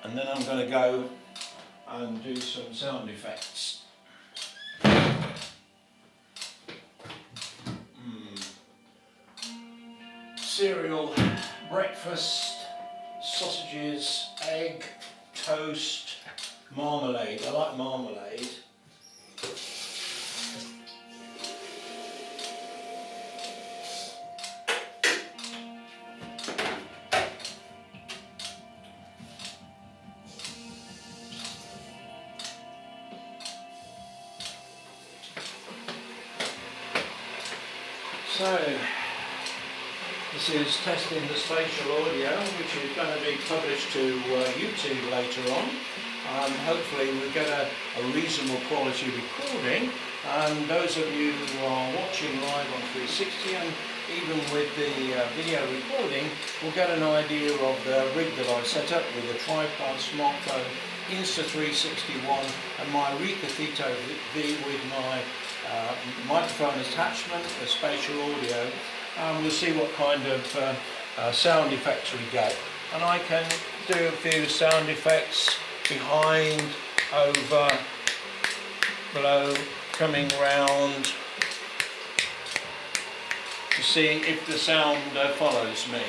and then I'm going to go and do some sound effects. Cereal, breakfast, sausages, egg, toast, marmalade. I like marmalade. So, this is testing the spatial audio, which is going to be published to YouTube later on. Hopefully we get a reasonable quality recording, and those of you who are watching live on 360 and even with the video recording will get an idea of the rig that I've set up with the tripod, smartphone, Insta361 and my Ricoh Theta V with my microphone attachment for spatial audio. We'll see what kind of sound effects we get, and I can do a few sound effects behind, over, below, coming round to see if the sound follows me.